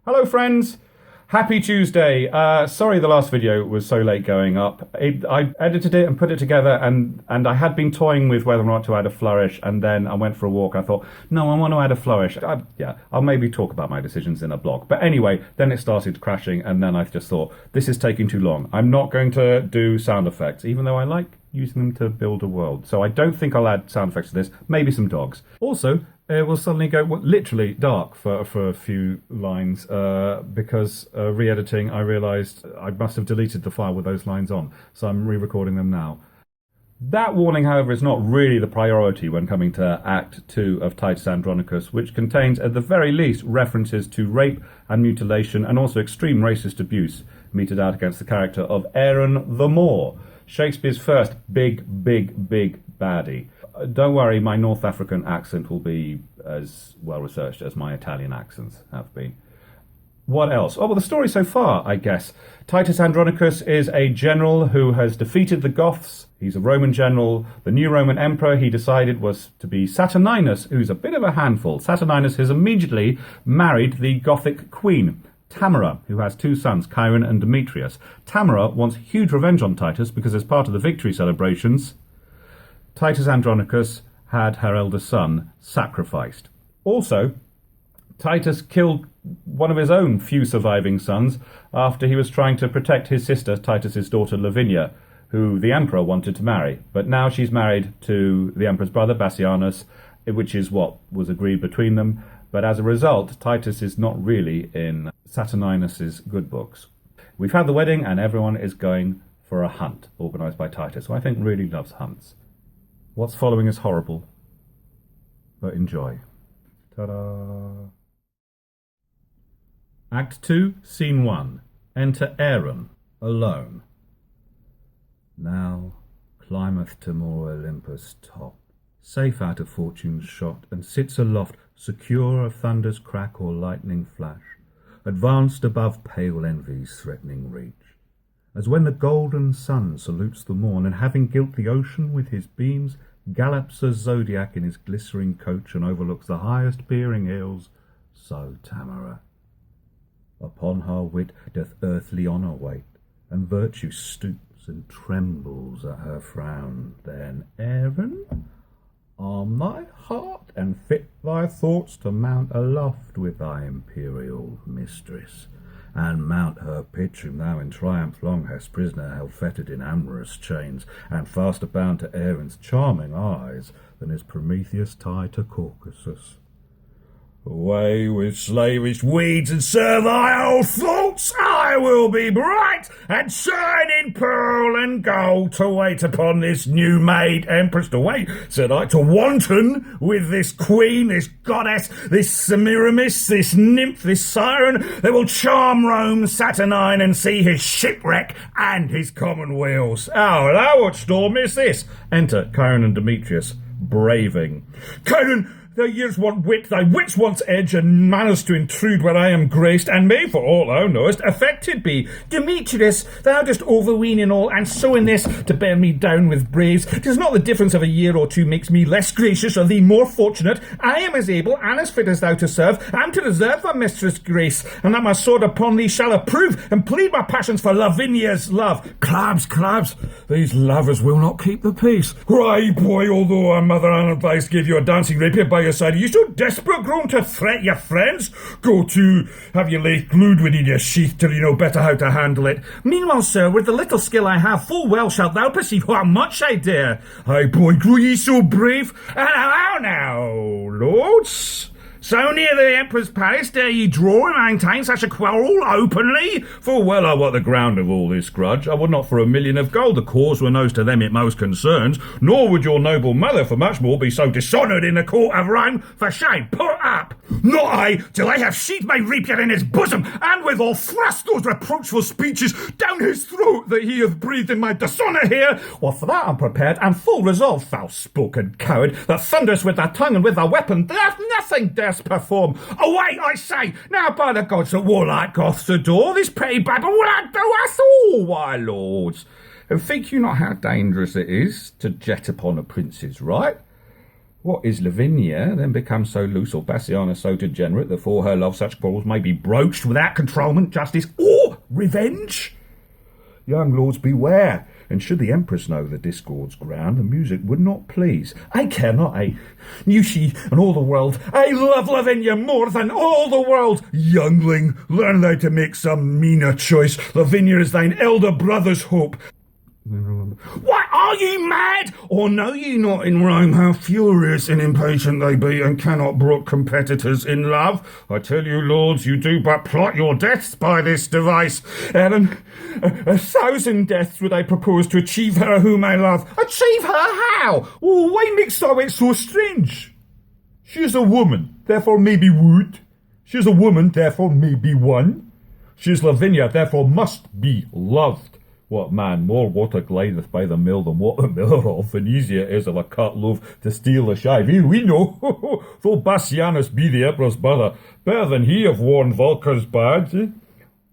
Hello, friends. Happy Tuesday. Sorry the last video was so late going up. I edited it and put it together, and I had been toying with whether or not to add a flourish, and then I went for a walk. I thought, no, I want to add a flourish. I'll maybe talk about my decisions in a blog. But anyway, then it started crashing, and then I just thought, this is taking too long. I'm not going to do sound effects, even though I like using them to build a world. So I don't think I'll add sound effects to this. Maybe some dogs. Also, it will suddenly go literally dark for a few lines because re-editing, I realised I must have deleted the file with those lines on, so I'm re-recording them now. That warning, however, is not really the priority when coming to Act 2 of Titus Andronicus, which contains, at the very least, references to rape and mutilation and also extreme racist abuse meted out against the character of Aaron the Moor, Shakespeare's first big baddie. Don't worry, my North African accent will be as well researched as my Italian accents have been. What else? Oh, well, the story so far, I guess. Titus Andronicus is a general who has defeated the Goths. He's a Roman general. The new Roman emperor, he decided, was to be Saturninus, who's a bit of a handful. Saturninus has immediately married the Gothic queen, Tamara, who has two sons, Chiron and Demetrius. Tamara wants huge revenge on Titus because as part of the victory celebrations, Titus Andronicus had her eldest son sacrificed. Also, Titus killed one of his own few surviving sons after he was trying to protect his sister, Titus's daughter Lavinia, who the emperor wanted to marry. But now she's married to the emperor's brother, Bassianus, which is what was agreed between them. But as a result, Titus is not really in Saturninus's good books. We've had the wedding and everyone is going for a hunt organised by Titus, who I think really loves hunts. What's following is horrible, but enjoy. Ta-da! Act 2, Scene 1. Enter Aaron, alone. Now climbeth to more Olympus' top, safe out of fortune's shot, and sits aloft, secure of thunder's crack or lightning flash, advanced above pale envy's threatening reach. As when the golden sun salutes the morn, and having gilt the ocean with his beams, gallops a zodiac in his glistering coach, and overlooks the highest peering hills, so Tamara. Upon her wit doth earthly honour wait, and virtue stoops and trembles at her frown. Then, Aaron, arm thy heart, and fit thy thoughts to mount aloft with thy imperial mistress, and mount her pitch whom thou in triumph long hast prisoner held fettered in amorous chains, and faster bound to Aaron's charming eyes than is Prometheus tied to Caucasus. Away with slavish weeds and servile thoughts, I will be bright and shine in pearl and gold to wait upon this new-made empress, to wait, said I, to wanton with this queen, this goddess, this Semiramis, this nymph, this siren, that will charm Rome Saturnine and see his shipwreck and his commonweals. Oh, hello, what storm is this? Enter Chiron and Demetrius, braving. Chiron, thy years want wit, thy wits wants edge, and manners to intrude where I am graced, and may, for all thou knowest, affected be. Demetrius, thou dost overween in all, and so in this, to bear me down with braves. 'Tis not the difference of a year or two makes me less gracious, or thee more fortunate. I am as able and as fit as thou to serve, and to deserve thy mistress' grace, and that my sword upon thee shall approve, and plead my passions for Lavinia's love. Clabs, these lovers will not keep the peace. Why, boy, although our mother unadvised gave you a dancing rapier by your side, are you so desperate grown to threat your friends? Go to, have you laid glued within your sheath till you know better how to handle it. Meanwhile, sir, with the little skill I have, full well shalt thou perceive how much I dare. Aye, boy, grow ye so brave? And how now, lords? So near the Emperor's palace dare ye draw and maintain such a quarrel openly? For well I what the ground of all this grudge. I would not for a million of gold the cause were knows to them it most concerns, nor would your noble mother for much more be so dishonoured in the court of Rome. For shame, put up! Not I, till I have sheathed my rapier in his bosom, and withal thrust those reproachful speeches down his throat that he hath breathed in my dishonour here. Well, for that I'm prepared, and full resolved, foul-spoken coward, that thunders with thy tongue and with thy weapon, that nothing darest perform. Away, I say! Now, by the gods that warlike Goths adore, this petty babble will outdo us all, my lords. And think you not how dangerous it is to jet upon a prince's right? What, is Lavinia then become so loose, or Bassiana so degenerate, that for her love such quarrels may be broached without controlment, justice, or revenge? Young lords, beware, and should the Empress know the discord's ground, the music would not please. I care not, knew she and all the world, I love Lavinia more than all the world. Youngling, learn thou to make some meaner choice. Lavinia is thine elder brother's hope. What, are ye mad? Or know ye not in Rome how furious and impatient they be, and cannot brook competitors in love? I tell you, lords, you do but plot your deaths by this device. Ellen, 1,000 deaths would I propose to achieve her whom I love. Achieve her how? Oh, why makes thou it so strange? She is a woman, therefore may be wooed. She is a woman, therefore may be won. She is Lavinia, therefore must be loved. What man more water glideth by the mill than what the miller of, and easier is of a cut loaf to steal a shive. We know, though Bassianus be the emperor's brother, better than he have worn Vulcan's badge.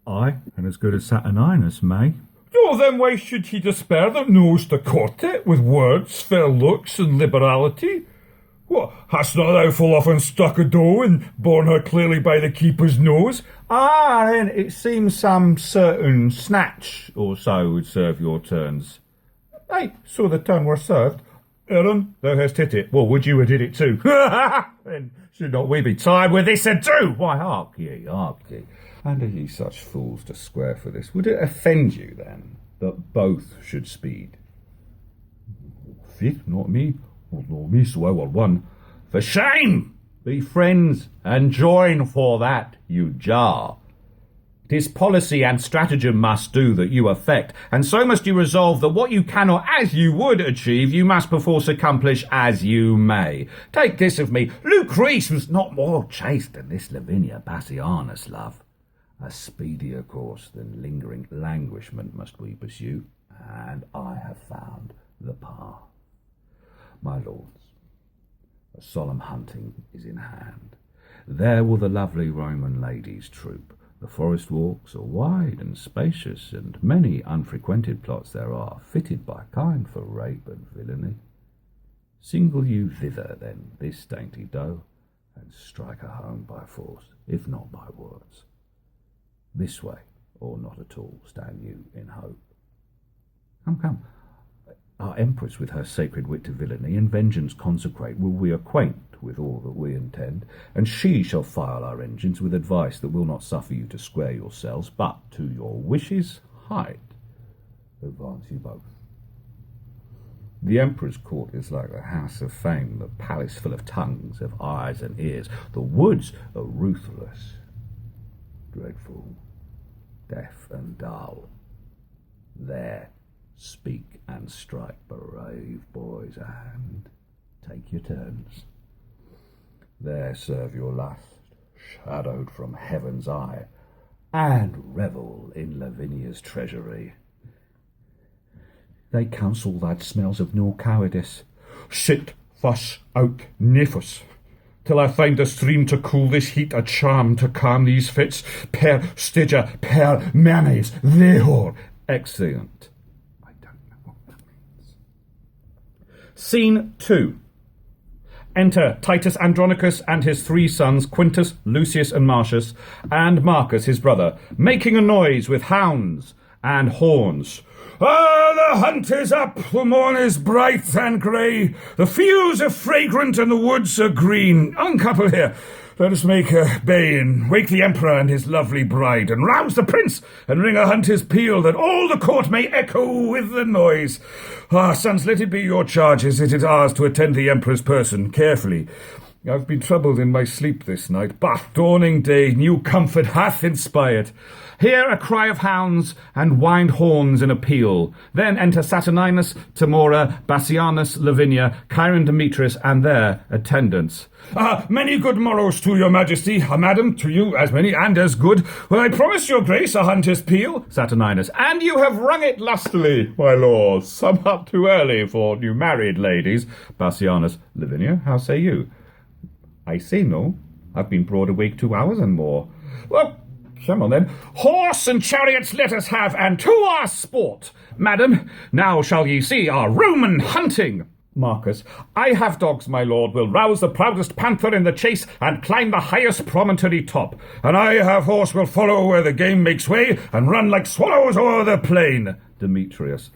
Aye, and as good as Saturninus, may. Oh, then why should he despair that knows to court it with words, fair looks, and liberality? What, hast not thou full often stuck a doe and borne her clearly by the keeper's nose? Ah, then it seems some certain snatch or so would serve your turns. Ay, so the turn were served. Aaron, thou hast hit it. Well, would you have did it too? Then should not we be tired with this ado? Why, hark ye. And are ye such fools to square for this? Would it offend you, then, that both should speed? Fit, not me. Nor me, so I will one. For shame! Be friends, and join for that, you jar. 'Tis policy and stratagem must do that you affect, and so must you resolve that what you cannot as you would achieve, you must perforce accomplish as you may. Take this of me, Lucrece was not more chaste than this Lavinia Bassianus, love. A speedier course than lingering languishment must we pursue, and I have found the path. My lords, a solemn hunting is in hand. There will the lovely Roman ladies troop. The forest walks are wide and spacious, and many unfrequented plots there are, fitted by kind for rape and villainy. Single you thither, then, this dainty doe, and strike her home by force, if not by words. This way, or not at all, stand you in hope. Come. Our Empress with her sacred wit to villainy and vengeance consecrate will we acquaint with all that we intend, and she shall file our engines with advice that will not suffer you to square yourselves, but to your wishes' height advance you both. The Emperor's court is like the house of fame, the palace full of tongues, of eyes and ears. The woods are ruthless, dreadful, deaf and dull. There speak and strike, brave boys, and take your turns. There serve your lust, shadowed from heaven's eye, and revel in Lavinia's treasury. They counsel that smells of no cowardice. Sit thus out nefus, till I find a stream to cool this heat, a charm to calm these fits. Per stygia, per manes, vehor. Excellent. Scene 2. Enter Titus Andronicus and his 3 sons, Quintus, Lucius, and Marcius, and Marcus, his brother, making a noise with hounds and horns. Ah, the hunt is up, the morn is bright and grey, the fields are fragrant and the woods are green. Uncouple here. Let us make a bay and wake the emperor and his lovely bride, and rouse the prince, and ring a hunter's peal, that all the court may echo with the noise. Ah, sons, let it be your charge, as it is ours to attend the emperor's person carefully. I've been troubled in my sleep this night, but dawning day new comfort hath inspired. Here a cry of hounds and wind horns in a peal. Then enter Saturninus, Timora, Bassianus, Lavinia, Chiron Demetrius, and their attendants. Many good morrows to your majesty, madam, to you as many and as good. Well, I promise your grace a hunter's peal, Saturninus, and you have rung it lustily, my lord. Somewhat too early for new married ladies. Bassianus, Lavinia, how say you? I say no. I've been broad awake 2 hours and more. Well, come on then. Horse and chariots let us have, and to our sport. Madam, now shall ye see our Roman hunting. Marcus. I have dogs, my lord, will rouse the proudest panther in the chase and climb the highest promontory top. And I have horse will follow where the game makes way and run like swallows o'er the plain. Demetrius.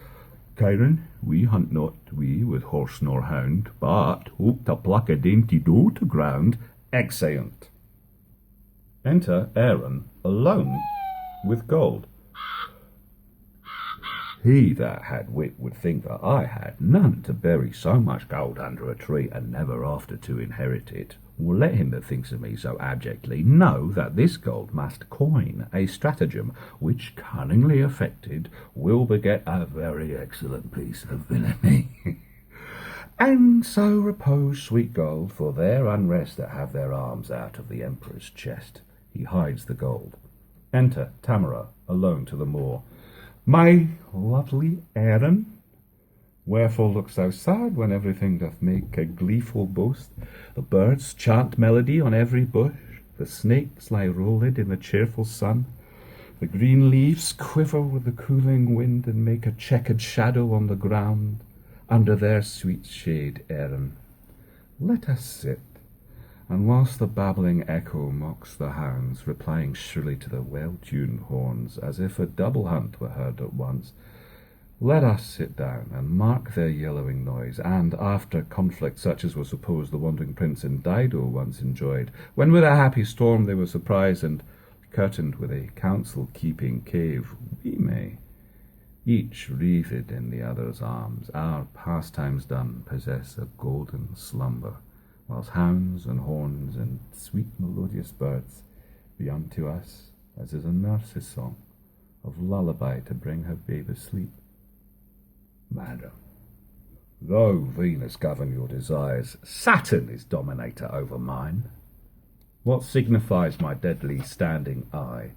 Chiron, we hunt not, we with horse nor hound, but hope to pluck a dainty doe to ground. Exeunt. Enter Aaron, alone, with gold. He that had wit would think that I had none to bury so much gold under a tree and never after to inherit it. Well, let him that thinks of me so abjectly know that this gold must coin a stratagem which, cunningly effected, will beget a very excellent piece of villainy. And so repose, sweet gold, for their unrest that have their arms out of the emperor's chest. He hides the gold. Enter Tamara, alone to the moor. My lovely Aaron, wherefore look so sad when everything doth make a gleeful boast? The birds chant melody on every bush, the snakes lie rolled in the cheerful sun, the green leaves quiver with the cooling wind and make a checkered shadow on the ground. Under their sweet shade, Aaron, let us sit, and whilst the babbling echo mocks the hounds, replying shrilly to the well-tuned horns, as if a double hunt were heard at once, let us sit down and mark their yellowing noise, and after conflict such as was supposed the wandering prince and Dido once enjoyed, when with a happy storm they were surprised and curtained with a counsel-keeping cave, we may, each wreathed in the other's arms, our pastimes done, possess a golden slumber, whilst hounds and horns and sweet melodious birds be unto us as is a nurse's song of lullaby to bring her babe asleep. Madam, though Venus govern your desires, Saturn is dominator over mine. What signifies my deadly standing eye?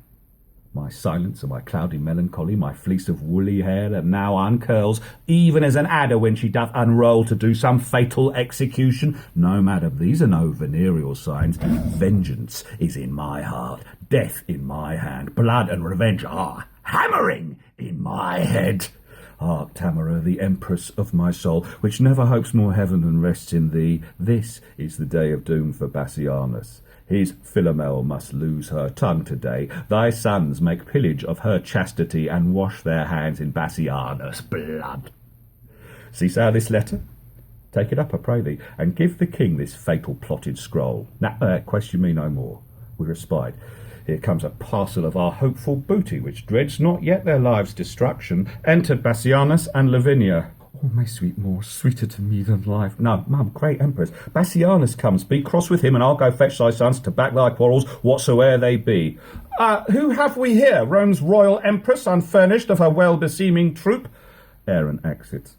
My silence and my cloudy melancholy, my fleece of woolly hair that now uncurls, even as an adder when she doth unroll to do some fatal execution? No, madam, these are no venereal signs. Vengeance is in my heart, death in my hand, blood and revenge are hammering in my head. Hark, Tamara, the empress of my soul, which never hopes more heaven than rests in thee. This is the day of doom for Bassianus. His Philomel must lose her tongue today. Thy sons make pillage of her chastity and wash their hands in Bassianus' blood. Seest thou this letter? Take it up, I pray thee, and give the king this fatal plotted scroll. Now, question me no more. We respite. Here comes a parcel of our hopeful booty, which dreads not yet their lives' destruction. Entered Bassianus and Lavinia. Oh, my sweet Moor, sweeter to me than life. No, mum, great empress, Bassianus comes. Be cross with him, and I'll go fetch thy sons to back thy quarrels, whatsoe'er they be. Who have we here? Rome's royal empress, unfurnished of her well-beseeming troop? Aaron exits.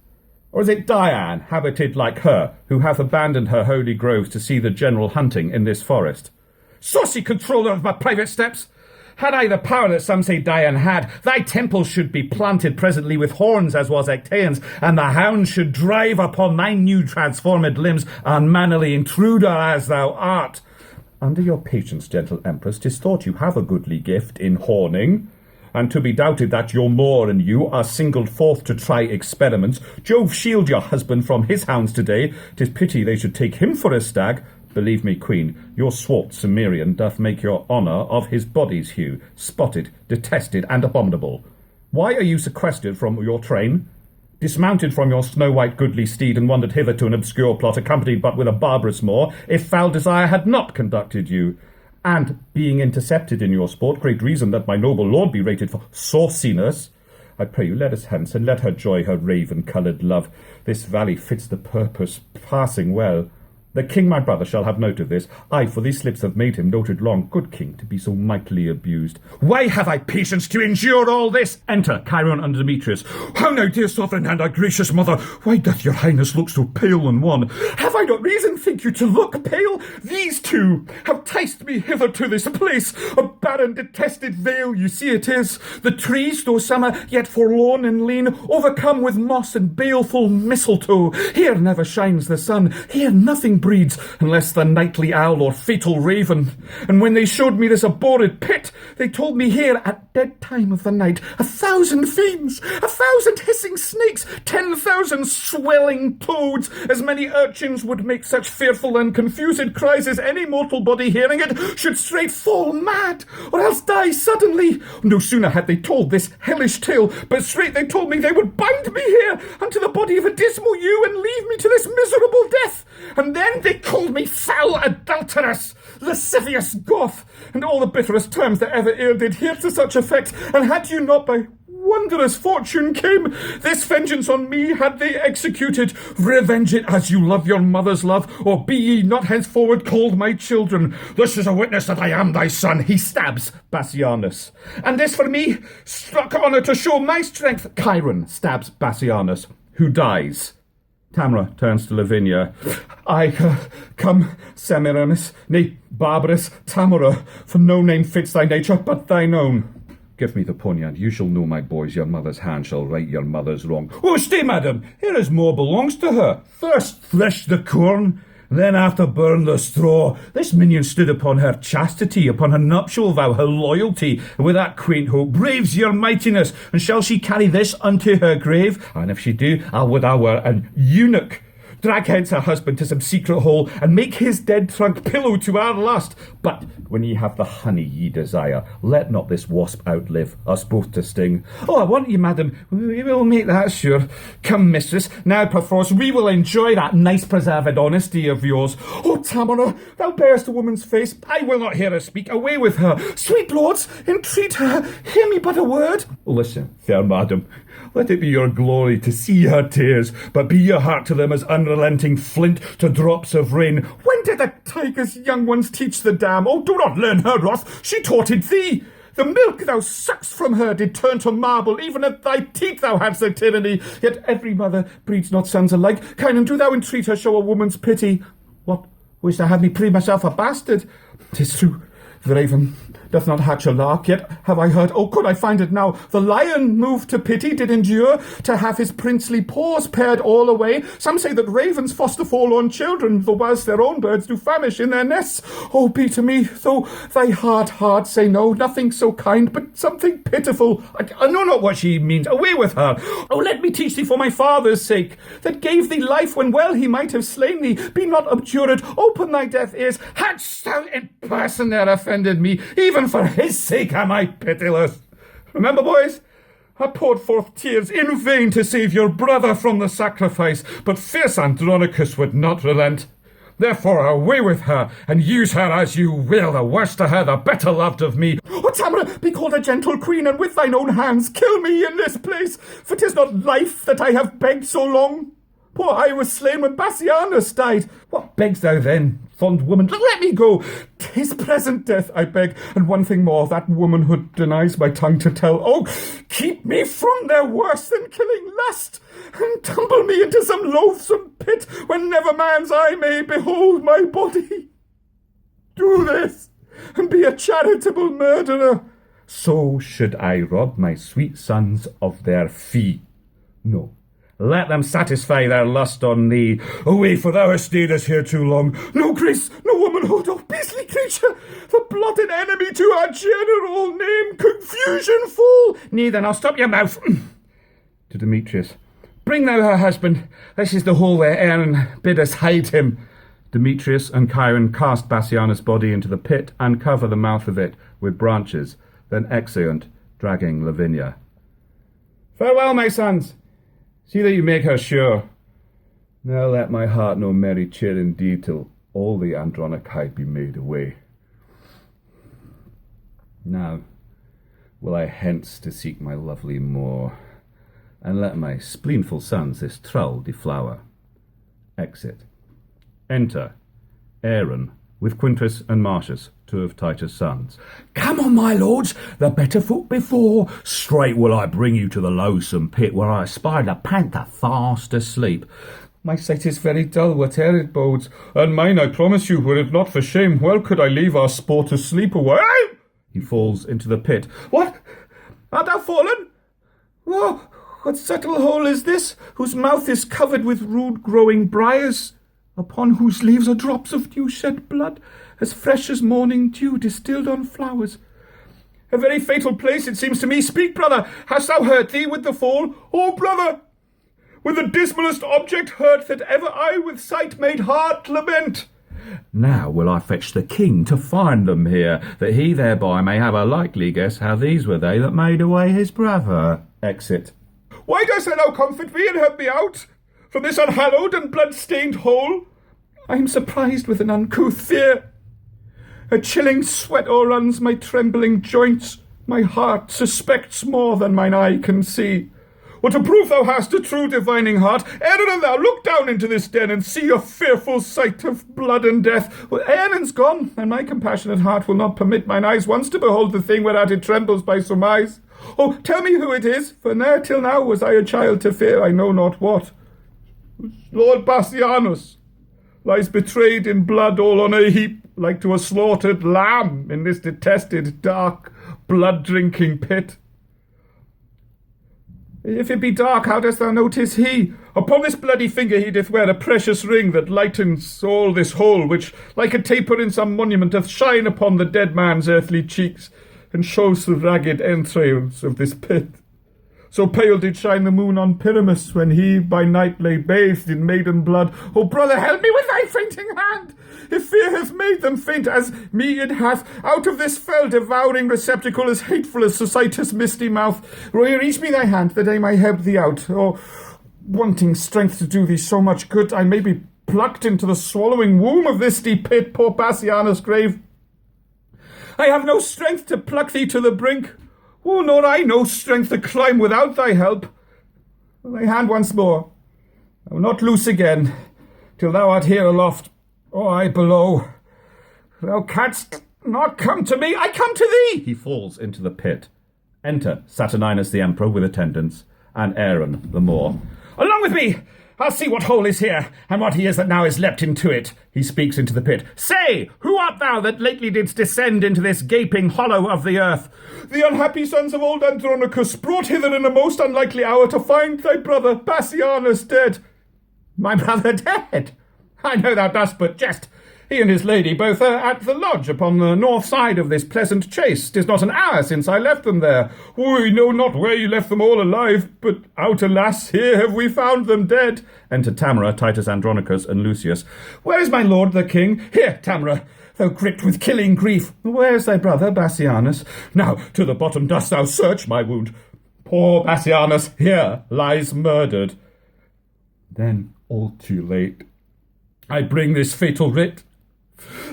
Or is it Diane, habited like her, who hath abandoned her holy groves to see the general hunting in this forest? Saucy controller of my private steps! Had I the power that some say Dian had, thy temples should be planted presently with horns, as was Ectaean's, and the hounds should drive upon thy new transformed limbs, unmannerly intruder as thou art. Under your patience, gentle empress, 'tis thought you have a goodly gift in horning, and to be doubted that your Moor and you are singled forth to try experiments. Jove shield your husband from his hounds today. 'Tis pity they should take him for a stag. Believe me, queen, your swart Cimmerian doth make your honour of his body's hue, spotted, detested, and abominable. Why are you sequestered from your train, dismounted from your snow-white goodly steed, and wandered hither to an obscure plot, accompanied but with a barbarous Moor, if foul desire had not conducted you? And, being intercepted in your sport, great reason that my noble lord be rated for sauciness. I pray you, let us hence, and let her joy her raven-coloured love. This valley fits the purpose passing well. The king my brother shall have note of this. I, for these slips have made him noted long. Good king, to be so mightily abused. Why have I patience to endure all this? Enter Chiron and Demetrius. How now, dear sovereign and our gracious mother, why doth your highness look so pale and wan? Have I not reason, think you, to look pale? These two have ticed me hither to this place, a barren, detested vale, you see it is. The trees, though summer, yet forlorn and lean, overcome with moss and baleful mistletoe. Here never shines the sun, here nothing breeds, unless the nightly owl or fatal raven. And when they showed me this abhorred pit, they told me here at dead time of the night 1,000 fiends, 1,000 hissing snakes, 10,000 swelling toads, as many urchins would make such fearful and confused cries as any mortal body hearing it should straight fall mad, or else die suddenly. No sooner had they told this hellish tale, but straight they told me they would bind me here unto the body of a dismal ewe and leave me to this miserable death. And then they called me foul adulteress, lascivious Goth, and all the bitterest terms that ever ear did hear to such effect. And had you not by wondrous fortune came, this vengeance on me had they executed, revenge it as you love your mother's love, or be ye not henceforward called my children. This is a witness that I am thy son. He stabs Bassianus. And this for me, struck honour to show my strength. Chiron stabs Bassianus, who dies. Tamora turns to Lavinia. I come, Semiramis, nay, barbarous Tamora, for no name fits thy nature but thine own. Give me the poniard. You shall know, my boys, your mother's hand shall right your mother's wrong. Oh, stay, madam. Here is more belongs to her. First thresh the corn, then after burn the straw. This minion stood upon her chastity, upon her nuptial vow, her loyalty, and with that quaint hope braves your mightiness. And shall she carry this unto her grave? And if she do, I would I were an eunuch. Drag hence her husband to some secret hole, and make his dead trunk pillow to our lust. But when ye have the honey ye desire, let not this wasp outlive us both to sting. Oh, I want ye, madam. We will make that sure. Come, mistress, now perforce we will enjoy that nice preserved honesty of yours. Oh, Tamora, thou bearest a woman's face. I will not hear her speak. Away with her. Sweet lords, entreat her. Hear me but a word. Listen, fair madam. Let it be your glory to see her tears, but be your heart to them as unrelenting flint to drops of rain. When did the tiger's young ones teach the dam? Oh, do not learn her wrath. She taught it thee. The milk thou suck'st from her did turn to marble. Even at thy teat thou hadst a tyranny. Yet every mother breeds not sons alike. Kynon, do thou entreat her show a woman's pity. What, wish to have me prove myself a bastard? 'Tis true, the raven doth not hatch a lark, yet have I heard, oh, could I find it now, the lion, moved to pity, did endure to have his princely paws pared all away. Some say that ravens foster forlorn children, though whilst their own birds do famish in their nests. Oh, be to me, though thy hard heart say no, nothing so kind, but something pitiful. I know not what she means. Away with her. Oh, let me teach thee for my father's sake, that gave thee life when well he might have slain thee. Be not obdurate, open thy deaf ears. Hadst thou in person there offended me, even for his sake am I pitiless. Remember, boys, I poured forth tears in vain to save your brother from the sacrifice, but fierce Andronicus would not relent. Therefore away with her, and use her as you will. The worse to her, the better loved of me. O Tamora, be called a gentle queen, and with thine own hands kill me in this place, for 'tis not life that I have begged so long. Poor I was slain when Bassianus died. What begs thou then, fond woman? Let me go. 'Tis present death, I beg, and one thing more, that womanhood denies my tongue to tell. Oh, keep me from their worse than killing lust, and tumble me into some loathsome pit when never man's eye may behold my body. Do this, and be a charitable murderer. So should I rob my sweet sons of their fee. No. Let them satisfy their lust on thee. Away, for thou hast stayed us here too long. No grace, no womanhood, oh beastly creature, the blotted enemy to our general name, confusion full. Nay, then I'll stop your mouth. To Demetrius, bring thou her husband. This is the hole where Aaron bid us hide him. Demetrius and Chiron cast Bassianus' body into the pit and cover the mouth of it with branches, then exeunt, dragging Lavinia. Farewell, my sons. See that you make her sure. Now let my heart no merry cheer indeed till all the Andronici be made away. Now will I hence to seek my lovely moor, and let my spleenful sons this trull deflower. Exit. Enter Aaron with Quintus and Marcius, two of Titus' sons. Come on, my lords, the better foot before. Straight will I bring you to the loathsome pit where I espied a panther fast asleep. My sight is very dull, whate'er it bodes, and mine, I promise you, were it not for shame, well could I leave our sport to sleep away. He falls into the pit. What? Art thou fallen? Oh, what subtle hole is this, whose mouth is covered with rude growing briars? upon whose leaves are drops of dew-shed blood, as fresh as morning dew distilled on flowers. A very fatal place, it seems to me. Speak, brother, hast thou hurt thee with the fall? Oh, brother, with the dismalest object hurt that ever I with sight made heart lament. Now will I fetch the king to find them here, that he thereby may have a likely guess how these were they that made away his brother. Exit. Why dost thou comfort me and help me out from this unhallowed and blood-stained hole? I am surprised with an uncouth fear. A chilling sweat o'erruns my trembling joints. My heart suspects more than mine eye can see. What a proof thou hast a true divining heart! Aaron and thou, look down into this den and see a fearful sight of blood and death. Well, Aaron's gone, and my compassionate heart will not permit mine eyes once to behold the thing whereat it trembles by surmise. Oh, tell me who it is, for ne'er till now was I a child to fear I know not what. Lord Bassianus lies betrayed in blood all on a heap, like to a slaughtered lamb in this detested, dark, blood-drinking pit. If it be dark, how dost thou know 'tis he? Upon this bloody finger he doth wear a precious ring that lightens all this whole, which, like a taper in some monument, doth shine upon the dead man's earthly cheeks, and shows the ragged entrails of this pit. So pale did shine the moon on Pyramus, when he by night lay bathed in maiden blood. O brother, help me with thy fainting hand! If fear hath made them faint, as me it hath, out of this fell devouring receptacle, as hateful as Societas' misty mouth, reach me thy hand, that I may help thee out. Or, wanting strength to do thee so much good, I may be plucked into the swallowing womb of this deep pit, poor Bassianus' grave. I have no strength to pluck thee to the brink. Oh, nor I no strength to climb without thy help. Thy hand once more. I will not loose again, till thou art here aloft, or I below. Thou canst not come to me, I come to thee! He falls into the pit. Enter Saturninus the emperor with attendants, and Aaron the Moor. Along with me! I'll see what hole is here, and what he is that now is leapt into it. He speaks into the pit. Say, who art thou that lately didst descend into this gaping hollow of the earth? The unhappy sons of old Andronicus, brought hither in a most unlikely hour to find thy brother Bassianus dead. My brother dead? I know thou dost but jest. He and his lady both are at the lodge upon the north side of this pleasant chase. 'Tis not an hour since I left them there. We know not where you left them all alive, but out, alas, here have we found them dead. Enter Tamara, Titus Andronicus, and Lucius. Where is my lord the king? Here, Tamara, thou gripped with killing grief. Where is thy brother Bassianus? Now, to the bottom dost thou search my wound. Poor Bassianus here lies murdered. Then, all too late, I bring this fatal writ,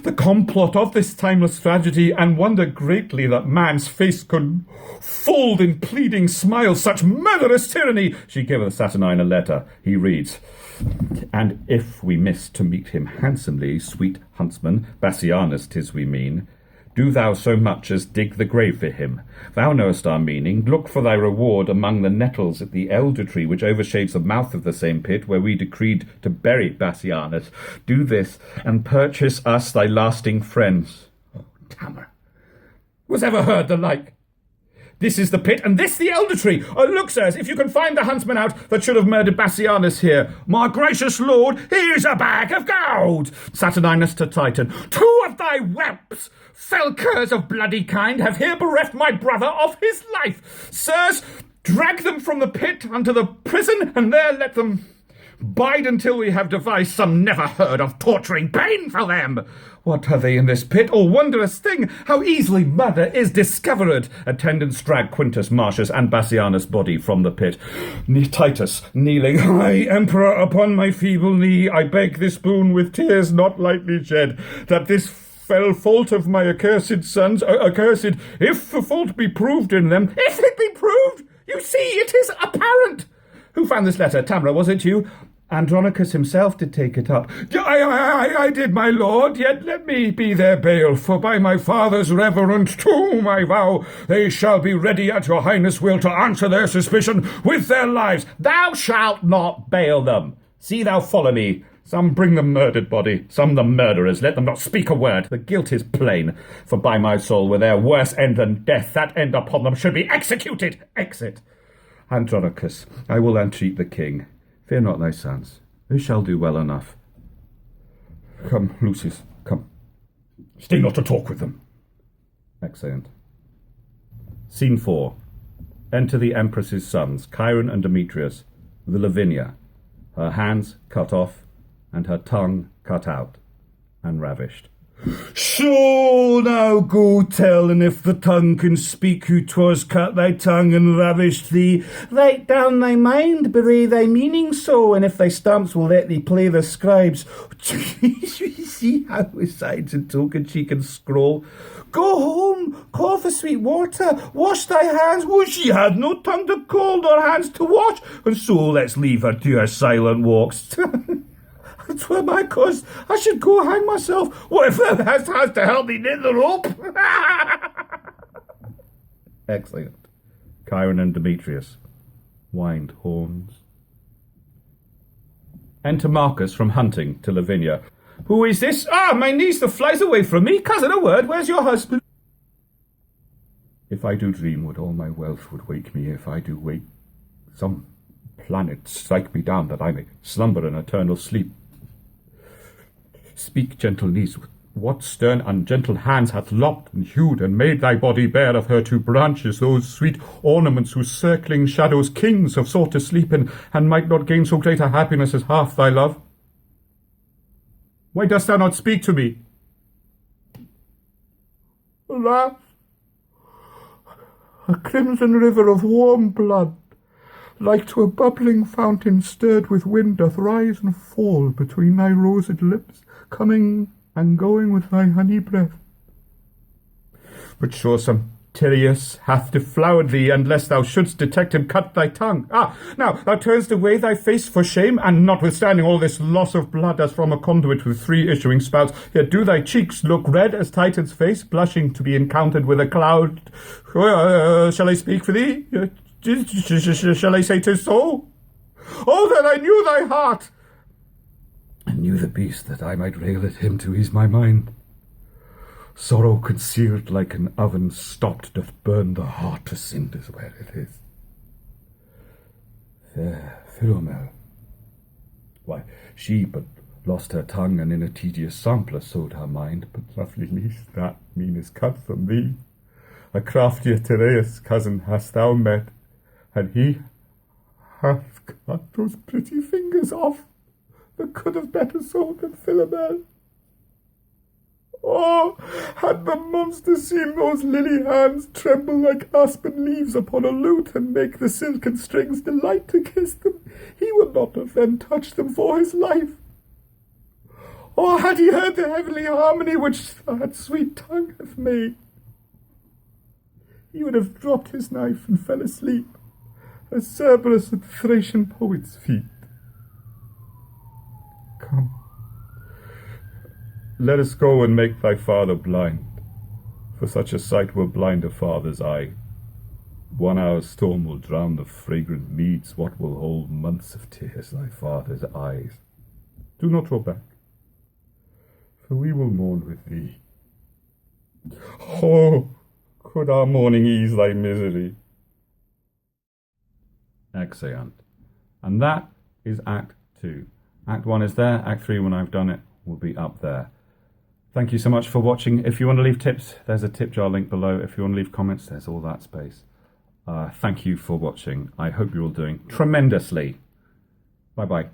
the complot of this timeless tragedy, and wonder greatly that man's face could fold in pleading smiles such murderous tyranny. She giveth Saturnine a letter. He reads, And if we miss to meet him handsomely, sweet huntsman, Bassianus 'tis we mean, do thou so much as dig the grave for him. Thou knowest our meaning. Look for thy reward among the nettles at the elder tree which overshades the mouth of the same pit where we decreed to bury Bassianus. Do this, and purchase us thy lasting friends. Oh, Tamara, was ever heard the like? This is the pit, and this the elder tree. Oh, look, sirs, if you can find the huntsman out that should have murdered Bassianus here. My gracious lord, here's a bag of gold. Saturninus to Titan. 2 of thy whelps, fell curs of bloody kind, have here bereft my brother of his life. Sirs, drag them from the pit unto the prison, and there let them bide until we have devised some never heard of torturing pain for them. What are they in this pit? Oh, wondrous thing, how easily murder is discovered. Attendants drag Quintus Marcius and Bassianus' body from the pit. Titus, kneeling, I, emperor, upon my feeble knee, I beg this boon with tears not lightly shed, that this fell fault of my accursed sons, accursed, if the fault be proved in them, if it be proved, you see, it is apparent. Who found this letter? Tamara, was it you? Andronicus himself did take it up. I did, my lord, yet let me be their bail, for by my father's reverend tomb I vow they shall be ready at your highness' will to answer their suspicion with their lives. Thou shalt not bail them. See thou follow me. Some bring the murdered body, some the murderers. Let them not speak a word. The guilt is plain, for by my soul were there worse end than death. That end upon them should be executed. Exit. Andronicus, I will entreat the king. Fear not thy sons, who shall do well enough. Come, Lucius, come. Stay not to talk with them. Exeunt. Scene 4. Enter the Empress's sons, Chiron and Demetrius, with Lavinia, her hands cut off and her tongue cut out and ravished. So now go tell, and if the tongue can speak, who 'twas cut thy tongue and ravished thee. Write down thy mind, bewray thy meaning so, and if thy stamps will let thee play the scribes. You see how with signs and token she can scroll. Go home, call for sweet water, wash thy hands. Oh, she had no tongue to call, nor hands to wash, and so let's leave her to her silent walks. Twere my cause, I should go hang myself. What if thou hast to help me knit the rope? Excellent. Chiron and Demetrius. Wind horns. Enter Marcus from hunting to Lavinia. Who is this? Ah, my niece that flies away from me. Cousin, a word, where's your husband? If I do dream, would all my wealth would wake me. If I do wake, some planet strike me down, that I may slumber an eternal sleep. Speak, gentle niece, what stern ungentle hands hath lopped and hewed and made thy body bare of her two branches, those sweet ornaments whose circling shadows kings have sought to sleep in, and might not gain so great a happiness as half thy love? Why dost thou not speak to me? Alas, a crimson river of warm blood, like to a bubbling fountain stirred with wind, doth rise and fall between thy rosed lips, coming and going with thy honey breath. But sure some Tyreus hath deflowered thee, and lest thou shouldst detect him, cut thy tongue. Ah, now thou turnest away thy face for shame, and notwithstanding all this loss of blood as from a conduit with 3 issuing spouts, yet do thy cheeks look red as Titan's face, blushing to be encountered with a cloud. Shall I speak for thee? Shall I say 'tis so? Oh, that I knew thy heart! And knew the beast, that I might rail at him to ease my mind. Sorrow concealed like an oven stopped doth burn the heart to cinders where it is. Fair Philomel, why, she but lost her tongue, and in a tedious sampler sowed her mind. But lovely niece, that mean is cut from thee. A craftier Tereus, cousin, hast thou met, and he hath cut those pretty fingers off that could have better sold than Philomel. Oh, had the monster seen those lily hands tremble like aspen leaves upon a lute, and make the silken strings delight to kiss them, he would not have then touched them for his life. Or had he heard the heavenly harmony which that sweet tongue hath made, he would have dropped his knife and fell asleep, as Cerberus at the Thracian poet's feet. Come, let us go and make thy father blind, for such a sight will blind a father's eye. 1 hour's storm will drown the fragrant meads, what will hold months of tears thy father's eyes? Do not draw back, for we will mourn with thee. Oh, could our mourning ease thy misery? Exeunt. And that is Act 2. Act 1 is there. Act 3, when I've done it, will be up there. Thank you so much for watching. If you want to leave tips, there's a tip jar link below. If you want to leave comments, there's all that space. Thank you for watching. I hope you're all doing tremendously. Bye-bye.